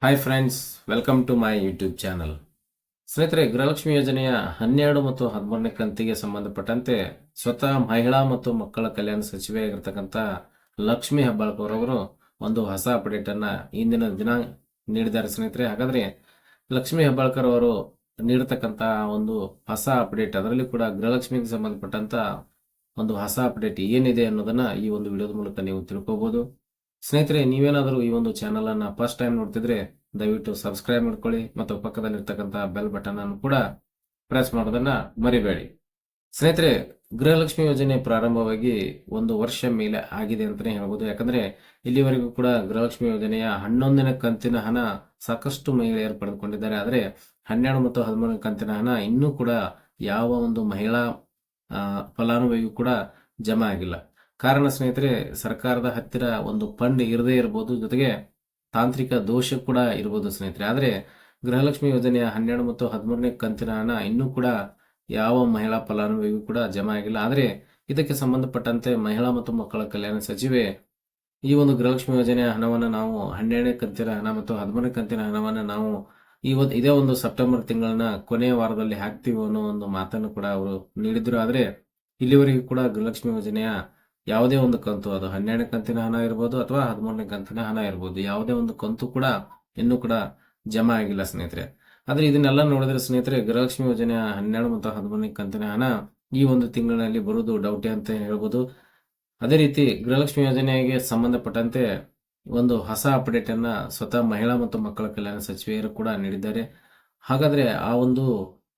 Hi friends, welcome to my YouTube channel. ಸ್ನೇಹಿತರೆ, ಗೃಹಲಕ್ಷ್ಮಿ ಯೋಜನೆಯ 12 ಮತ್ತು 13ನೇ ಕಂತಿಗೆ ಸಂಬಂಧಪಟ್ಟಂತೆ ಸ್ವತಃ ಮಹಿಳಾ ಮತ್ತು ಮಕ್ಕಳ ಕಲ್ಯಾಣ ಸಚಿವೆಯಾಗಿರ್ತಕ್ಕಂಥ ಲಕ್ಷ್ಮಿ ಹೆಬ್ಬಾಳ್ಕರ್ ಅವರು ಒಂದು ಹೊಸ ಅಪ್ಡೇಟ್ ಅನ್ನ ಇಂದಿನ ದಿನ ನೀಡಿದ್ದಾರೆ. ಸ್ನೇಹಿತರೆ, ಹಾಗಾದ್ರೆ ಲಕ್ಷ್ಮಿ ಹೆಬ್ಬಾಳ್ಕರ್ ಅವರು ನೀಡತಕ್ಕಂತ ಒಂದು ಹೊಸ ಅಪ್ಡೇಟ್, ಅದರಲ್ಲಿ ಕೂಡ ಗೃಹಲಕ್ಷ್ಮಿಗೆ ಸಂಬಂಧಪಟ್ಟಂತ ಒಂದು ಹೊಸ ಅಪ್ಡೇಟ್ ಏನಿದೆ ಅನ್ನೋದನ್ನ ಈ ಒಂದು ವಿಡಿಯೋದ ಮೂಲಕ ನೀವು ತಿಳ್ಕೋಬಹುದು. ಸ್ನೇಹಿತರೆ, ನೀವೇನಾದರೂ ಈ ಒಂದು ಚಾನಲ್ ಅನ್ನ ಫಸ್ಟ್ ಟೈಮ್ ನೋಡ್ತಿದ್ರೆ ದಯವಿಟ್ಟು ಸಬ್ಸ್ಕ್ರೈಬ್ ಮಾಡ್ಕೊಳ್ಳಿ ಮತ್ತು ಪಕ್ಕದಲ್ಲಿರ್ತಕ್ಕಂಥ ಬೆಲ್ ಬಟನ್ ಅನ್ನು ಕೂಡ ಪ್ರೆಸ್ ಮಾಡೋದನ್ನ ಮರಿಬೇಡಿ. ಸ್ನೇಹಿತರೆ, ಗೃಹಲಕ್ಷ್ಮಿ ಯೋಜನೆ ಪ್ರಾರಂಭವಾಗಿ 1 ವರ್ಷ ಮೇಲೆ ಆಗಿದೆ ಅಂತಾನೆ ಹೇಳ್ಬೋದು. ಯಾಕಂದ್ರೆ ಇಲ್ಲಿವರೆಗೂ ಕೂಡ ಗೃಹಲಕ್ಷ್ಮಿ ಯೋಜನೆಯ 11ನೇ ಕಂತಿನ ಹಣ ಸಾಕಷ್ಟು ಮಹಿಳೆಯರು ಪಡೆದುಕೊಂಡಿದ್ದಾರೆ. ಆದರೆ 12 ಮತ್ತು 13ನೇ ಕಂತಿನ ಹಣ ಇನ್ನೂ ಕೂಡ ಯಾವ ಒಂದು ಮಹಿಳಾ ಫಲಾನುಭವಿಗೂ ಕೂಡ ಜಮಾ ಆಗಿಲ್ಲ. ಕಾರಣ ಸ್ನೇಹಿತರೆ, ಸರ್ಕಾರದ ಹತ್ತಿರ ಒಂದು ಫಂಡ್ ಇರದೇ ಇರಬಹುದು, ಜೊತೆಗೆ ತಾಂತ್ರಿಕ ದೋಷ ಕೂಡ ಇರಬಹುದು ಸ್ನೇಹಿತರೆ. ಆದರೆ ಗೃಹಲಕ್ಷ್ಮಿ ಯೋಜನೆಯ 12 ಮತ್ತು 13ನೇ ಕಂತಿನ ಹಣ ಇನ್ನೂ ಕೂಡ ಯಾವ ಮಹಿಳಾ ಫಲಾನುಭವಿಗೂ ಕೂಡ ಜಮಾ ಆಗಿಲ್ಲ. ಆದರೆ ಇದಕ್ಕೆ ಸಂಬಂಧಪಟ್ಟಂತೆ ಮಹಿಳಾ ಮತ್ತು ಮಕ್ಕಳ ಕಲ್ಯಾಣ ಸಚಿವೆ ಈ ಒಂದು ಗೃಹಲಕ್ಷ್ಮಿ ಯೋಜನೆಯ ಹಣವನ್ನು ನಾವು 12ನೇ ಕಂತಿನ ಹಣ ಮತ್ತು 13ನೇ ಕಂತಿನ ಹಣವನ್ನು ನಾವು ಇದೇ ಒಂದು ಸೆಪ್ಟೆಂಬರ್ ತಿಂಗಳನ್ನ ಕೊನೆಯ ವಾರದಲ್ಲಿ ಹಾಕ್ತೀವಿ ಅನ್ನೋ ಒಂದು ಮಾತನ್ನು ಕೂಡ ಅವರು ನೀಡಿದ್ರು. ಆದರೆ ಇಲ್ಲಿವರೆಗೂ ಕೂಡ ಗೃಹಲಕ್ಷ್ಮಿ ಯೋಜನೆಯ ಯಾವುದೇ ಒಂದು ಕಂತು, ಅದು 12ನೇ ಕಂತಿನ ಹಣ ಇರ್ಬೋದು ಅಥವಾ 13ನೇ ಕಂತಿನ ಹಣ ಇರ್ಬೋದು, ಯಾವುದೇ ಒಂದು ಕಂತು ಕೂಡ ಇನ್ನೂ ಕೂಡ ಜಮಾ ಆಗಿಲ್ಲ ಸ್ನೇಹಿತರೆ. ಆದ್ರೆ ಇದನ್ನೆಲ್ಲ ನೋಡಿದ್ರೆ ಸ್ನೇಹಿತರೆ, ಗೃಹಲಕ್ಷ್ಮಿ ಯೋಜನೆಯ 12 ಮತ್ತು 13ನೇ ಕಂತಿನ ಹಣ ಈ ಒಂದು ತಿಂಗಳಿನಲ್ಲಿ ಬರುವುದು ಡೌಟೆ ಅಂತ ಹೇಳ್ಬೋದು. ಅದೇ ರೀತಿ ಗೃಹಲಕ್ಷ್ಮಿ ಯೋಜನೆಗೆ ಸಂಬಂಧಪಟ್ಟಂತೆ ಒಂದು ಹೊಸ ಅಪ್ಡೇಟ್ ಅನ್ನ ಸ್ವತಃ ಮಹಿಳಾ ಮತ್ತು ಮಕ್ಕಳ ಕಲ್ಯಾಣ ಸಚಿವೆಯರು ಕೂಡ ನೀಡಿದ್ದಾರೆ. ಹಾಗಾದ್ರೆ ಆ ಒಂದು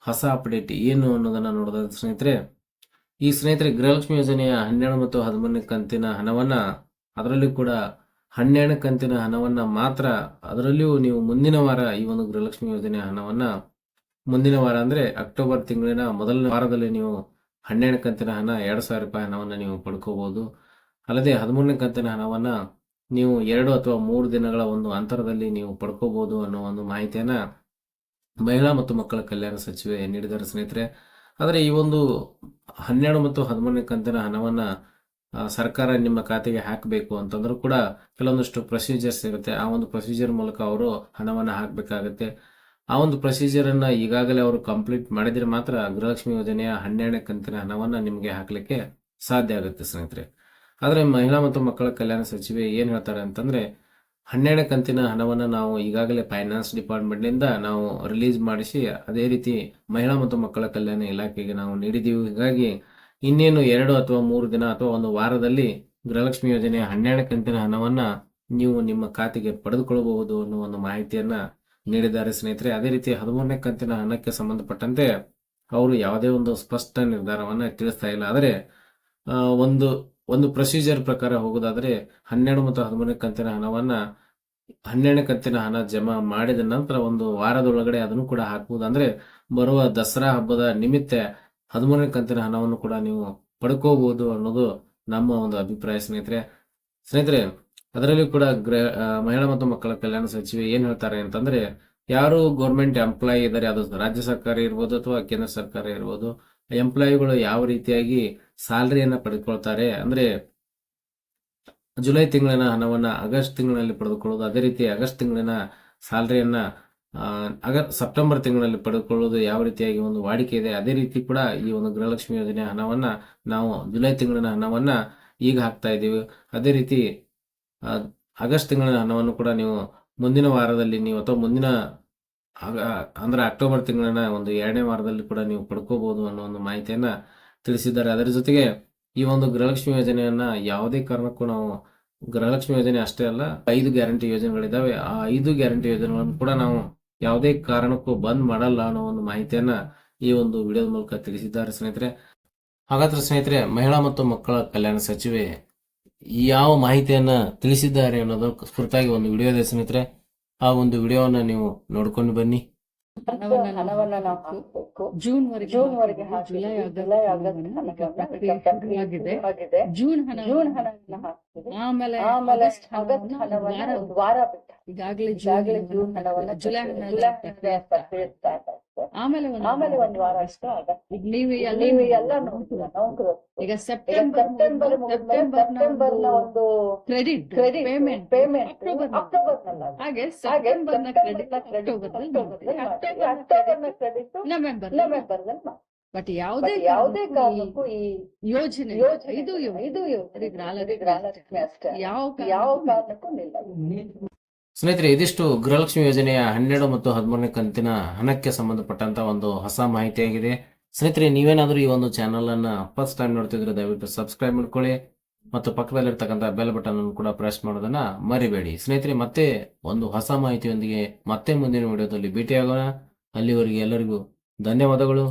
ಹೊಸ ಅಪ್ಡೇಟ್ ಏನು ಅನ್ನೋದನ್ನ ನೋಡೋದಾದ್ರೆ ಸ್ನೇಹಿತರೆ, ಈ ಸ್ನೇಹಿತರೆ, ಗೃಹಲಕ್ಷ್ಮಿ ಯೋಜನೆಯ 12 ಮತ್ತು 13ನೇ ಕಂತಿನ ಹಣವನ್ನ, ಅದರಲ್ಲೂ ಕೂಡ 12ನೇ ಕಂತಿನ ಹಣವನ್ನ ಮಾತ್ರ, ಅದರಲ್ಲಿಯೂ ನೀವು ಮುಂದಿನ ವಾರ ಈ ಒಂದು ಗೃಹಲಕ್ಷ್ಮಿ ಯೋಜನೆಯ ಹಣವನ್ನ ಮುಂದಿನ ವಾರ ಅಂದ್ರೆ ಅಕ್ಟೋಬರ್ ತಿಂಗಳಿನ ಮೊದಲನೇ ವಾರದಲ್ಲಿ ನೀವು 12ನೇ ಕಂತಿನ ಹಣ 2,000 ರೂಪಾಯಿ ಹಣವನ್ನ ನೀವು ಪಡ್ಕೋಬಹುದು. ಅಲ್ಲದೆ 13ನೇ ಕಂತಿನ ಹಣವನ್ನ ನೀವು 2 ಅಥವಾ 3 ದಿನಗಳ ಒಂದು ಅಂತರದಲ್ಲಿ ನೀವು ಪಡ್ಕೋಬಹುದು ಅನ್ನೋ ಒಂದು ಮಾಹಿತಿಯನ್ನ ಮಹಿಳಾ ಮತ್ತು ಮಕ್ಕಳ ಕಲ್ಯಾಣ ಸಚಿವೆ ನೀಡಿದ್ದಾರೆ ಸ್ನೇಹಿತರೆ. ಆದರೆ ಈ ಒಂದು 12 ಮತ್ತು 13ನೇ ಕಂತಿನ ಹಣವನ್ನ ಸರ್ಕಾರ ನಿಮ್ಮ ಖಾತೆಗೆ ಹಾಕಬೇಕು ಅಂತಂದ್ರೂ ಕೂಡ ಕೆಲವೊಂದಷ್ಟು ಪ್ರೊಸೀಜರ್ಸ್ ಇರುತ್ತೆ. ಆ ಒಂದು ಪ್ರೊಸೀಜರ್ ಮೂಲಕ ಅವರು ಹಣವನ್ನ ಹಾಕಬೇಕಾಗುತ್ತೆ. ಆ ಒಂದು ಪ್ರೊಸೀಜರ್ ಅನ್ನ ಈಗಾಗಲೇ ಅವರು ಕಂಪ್ಲೀಟ್ ಮಾಡಿದ್ರೆ ಮಾತ್ರ ಗೃಹಲಕ್ಷ್ಮಿ ಯೋಜನೆಯ 12ನೇ ಕಂತಿನ ಹಣವನ್ನ ನಿಮಗೆ ಹಾಕ್ಲಿಕ್ಕೆ ಸಾಧ್ಯ ಆಗುತ್ತೆ ಸ್ನೇಹಿತರೆ. ಆದ್ರೆ ಮಹಿಳಾ ಮತ್ತು ಮಕ್ಕಳ ಕಲ್ಯಾಣ ಸಚಿವೆ ಏನ್ ಹೇಳ್ತಾರೆ ಅಂತಂದ್ರೆ, 12ನೇ ಕಂತಿನ ಹಣವನ್ನ ನಾವು ಈಗಾಗಲೇ ಫೈನಾನ್ಸ್ ಡಿಪಾರ್ಟ್ಮೆಂಟ್ ನಿಂದ ನಾವು ರಿಲೀಸ್ ಮಾಡಿಸಿ, ಅದೇ ರೀತಿ ಮಹಿಳಾ ಮತ್ತು ಮಕ್ಕಳ ಕಲ್ಯಾಣ ಇಲಾಖೆಗೆ ನಾವು ನೀಡಿದೀವಿ. ಹೀಗಾಗಿ ಇನ್ನೇನು 2 ಅಥವಾ 3 ದಿನ ಅಥವಾ ಒಂದು ವಾರದಲ್ಲಿ ಗೃಹಲಕ್ಷ್ಮಿ ಯೋಜನೆಯ 12ನೇ ಕಂತಿನ ಹಣವನ್ನ ನೀವು ನಿಮ್ಮ ಖಾತೆಗೆ ಪಡೆದುಕೊಳ್ಳಬಹುದು ಅನ್ನೋ ಒಂದು ಮಾಹಿತಿಯನ್ನ ನೀಡಿದ್ದಾರೆ ಸ್ನೇಹಿತರೆ. ಅದೇ ರೀತಿ 13ನೇ ಕಂತಿನ ಹಣಕ್ಕೆ ಸಂಬಂಧಪಟ್ಟಂತೆ ಅವರು ಯಾವುದೇ ಒಂದು ಸ್ಪಷ್ಟ ನಿರ್ಧಾರವನ್ನ ತಿಳಿಸ್ತಾ ಇಲ್ಲ. ಆದರೆ ಒಂದು ಪ್ರೊಸೀಜರ್ ಪ್ರಕಾರ ಹೋಗೋದಾದ್ರೆ 12 ಮತ್ತು 13ನೇ ಕಂತಿನ ಹಣವನ್ನ 12ನೇ ಕಂತಿನ ಹಣ ಜಮಾ ಮಾಡಿದ ನಂತರ ಒಂದು ವಾರದೊಳಗಡೆ ಅದನ್ನು ಕೂಡ ಹಾಕಬಹುದು. ಅಂದ್ರೆ ಬರುವ ದಸರಾ ಹಬ್ಬದ ನಿಮಿತ್ತ 13ನೇ ಕಂತಿನ ಹಣವನ್ನು ಕೂಡ ನೀವು ಪಡ್ಕೋಬಹುದು ಅನ್ನೋದು ನಮ್ಮ ಒಂದು ಅಭಿಪ್ರಾಯ ಸ್ನೇಹಿತರೆ. ಅದರಲ್ಲಿ ಕೂಡ ಮಹಿಳಾ ಮತ್ತು ಮಕ್ಕಳ ಕಲ್ಯಾಣ ಸಚಿವೆ ಏನ್ ಹೇಳ್ತಾರೆ ಅಂತಂದ್ರೆ, ಯಾರು ಗೌರ್ಮೆಂಟ್ ಎಂಪ್ಲಾಯಿ ಇದ್ದಾರೆ, ಅದು ರಾಜ್ಯ ಸರ್ಕಾರ ಇರ್ಬೋದು ಅಥವಾ ಕೇಂದ್ರ ಸರ್ಕಾರ ಇರ್ಬೋದು, ಎಂಪ್ಲಾಯಿಗಳು ಯಾವ ರೀತಿಯಾಗಿ ಸ್ಯಾಲರಿಯನ್ನ ಪಡೆದುಕೊಳ್ತಾರೆ ಅಂದ್ರೆ ಜುಲೈ ತಿಂಗಳಿನ ಹಣವನ್ನ ಆಗಸ್ಟ್ ತಿಂಗಳಲ್ಲಿ ಪಡೆದುಕೊಳ್ಳೋದು, ಅದೇ ರೀತಿ ಆಗಸ್ಟ್ ತಿಂಗಳಿನ ಸ್ಯಾಲರಿಯನ್ನ ಸೆಪ್ಟೆಂಬರ್ ತಿಂಗಳಲ್ಲಿ ಪಡೆದುಕೊಳ್ಳೋದು ಯಾವ ರೀತಿಯಾಗಿ ಒಂದು ವಾಡಿಕೆ ಇದೆ, ಅದೇ ರೀತಿ ಕೂಡ ಈ ಒಂದು ಗೃಹಲಕ್ಷ್ಮಿ ಯೋಜನೆಯ ಹಣವನ್ನ ನಾವು ಜುಲೈ ತಿಂಗಳಿನ ಹಣವನ್ನ ಈಗ ಹಾಕ್ತಾ ಇದ್ದೀವಿ. ಅದೇ ರೀತಿ ಆಗಸ್ಟ್ ತಿಂಗಳಿನ ಹಣವನ್ನು ಕೂಡ ನೀವು ಮುಂದಿನ ವಾರದಲ್ಲಿ ನೀವು ಅಥವಾ ಮುಂದಿನ ಅಂದ್ರೆ ಅಕ್ಟೋಬರ್ ತಿಂಗಳಿನ ಒಂದು 2ನೇ ವಾರದಲ್ಲಿ ಕೂಡ ನೀವು ಪಡ್ಕೋಬಹುದು ಅನ್ನೋ ಒಂದು ಮಾಹಿತಿಯನ್ನ ತಿಳಿಸಿದ್ದಾರೆ. ಅದರ ಜೊತೆಗೆ ಈ ಒಂದು ಗೃಹಲಕ್ಷ್ಮಿ ಯೋಜನೆಯನ್ನ ಯಾವುದೇ ಕಾರಣಕ್ಕೂ ನಾವು, ಗೃಹಲಕ್ಷ್ಮಿ ಯೋಜನೆ ಅಷ್ಟೇ ಅಲ್ಲ, 5 ಗ್ಯಾರಂಟಿ ಯೋಜನೆಗಳಿದ್ದಾವೆ. ಆ 5 ಗ್ಯಾರಂಟಿ ಯೋಜನೆಗಳನ್ನು ಕೂಡ ನಾವು ಯಾವುದೇ ಕಾರಣಕ್ಕೂ ಬಂದ್ ಮಾಡಲ್ಲ ಅನ್ನೋ ಒಂದು ಮಾಹಿತಿಯನ್ನ ಈ ಒಂದು ವಿಡಿಯೋದ ಮೂಲಕ ತಿಳಿಸಿದ್ದಾರೆ ಸ್ನೇಹಿತರೆ. ಹಾಗಾದ್ರೆ ಸ್ನೇಹಿತರೆ, ಮಹಿಳಾ ಮತ್ತು ಮಕ್ಕಳ ಕಲ್ಯಾಣ ಸಚಿವೆ ಯಾವ ಮಾಹಿತಿಯನ್ನ ತಿಳಿಸಿದ್ದಾರೆ ಅನ್ನೋದು ಕುರಿತಾಗಿ ಒಂದು ವಿಡಿಯೋ ಇದೆ ಸ್ನೇಹಿತರೆ. ಆ ಒಂದು ವಿಡಿಯೋವನ್ನ ನೀವು ನೋಡ್ಕೊಂಡು ಬನ್ನಿ. ಹಣವನ್ನ ನಾವು ಹಾಕಬೇಕು. ಜೂನ್ ವರೆಗೆ ಜುಲೈ ಆಗಸ್ಟ್ ಜೂನ್ ಹಣವನ್ನ ಹಾಕ್ತೀವಿ. ಆಮೇಲೆ ಆಗಸ್ಟ್ ಹಣವನ್ನ ಒಂದು ವಾರ ಬಿಟ್ಟು, ಈಗಾಗಲೇ ಜೂನ್ ಹಣವನ್ನ ಜುಲೈ ಆಮೇಲೆ ಒಂದು ವಾರ ಅಷ್ಟು ಈಗ ನೀವು ನೀವು ಎಲ್ಲ ನೋಡಿದ್ರ ನೌಕರರು ಈಗ ಈಗ ಸೆಪ್ಟೆಂಬರ್ ಸೆಪ್ಟೆಂಬರ್ ಸೆಪ್ಟೆಂಬರ್ನ ಒಂದು ಕ್ರೆಡಿಟ್ ಕ್ರೆಡಿಟ್ ಪೇಮೆಂಟ್ ಅಕ್ಟೋಬರ್ ನಲ್ಲಿ ಹಾಗೆ ಹಾಗೆ ಸೆಪ್ಟೆಂಬರ್ ನ ಕ್ರೆಡಿಟ್ ಅಕ್ಟೋಬರ್ ನ ಕ್ರೆಡಿಟ್ ನವೆಂಬರ್ ನವೆಂಬರ್ ಬಟ್ ಯಾವುದೇ ಯಾವುದೇ ಕಾರಣಕ್ಕೂ ಈ ಯೋಜನೆ ಇದು ಗೃಹಲಕ್ಷ್ಮಿ ಅಷ್ಟೇ ಯಾವ ಕಾರಣಕ್ಕೂ ನಿಲ್ಲ. ಸ್ನೇಹಿತರೆ, ಇದಿಷ್ಟು ಗೃಹಲಕ್ಷ್ಮಿ ಯೋಜನೆಯ 12 ಮತ್ತು 13ನೇ ಕಂತಿನ ಹಣಕ್ಕೆ ಸಂಬಂಧಪಟ್ಟಂತ ಒಂದು ಹೊಸ ಮಾಹಿತಿಯಾಗಿದೆ. ಸ್ನೇಹಿತರೆ, ನೀವೇನಾದ್ರೂ ಈ ಒಂದು ಚಾನಲ್ ಅನ್ನ ಫಸ್ಟ್ ಟೈಮ್ ನೋಡ್ತಿದ್ರೆ ದಯವಿಟ್ಟು ಸಬ್ಸ್ಕ್ರೈಬ್ ಮಾಡ್ಕೊಳ್ಳಿ ಮತ್ತು ಪಕ್ಕದಲ್ಲಿರ್ತಕ್ಕಂಥ ಬೆಲ್ ಬಟನ್ ಅನ್ನು ಕೂಡ ಪ್ರೆಸ್ ಮಾಡೋದನ್ನ ಮರಿಬೇಡಿ. ಸ್ನೇಹಿತರೆ, ಮತ್ತೆ ಒಂದು ಹೊಸ ಮಾಹಿತಿಯೊಂದಿಗೆ ಮತ್ತೆ ಮುಂದಿನ ವಿಡಿಯೋದಲ್ಲಿ ಭೇಟಿಯಾಗೋಣ. ಅಲ್ಲಿವರೆಗೆ ಎಲ್ಲರಿಗೂ ಧನ್ಯವಾದಗಳು.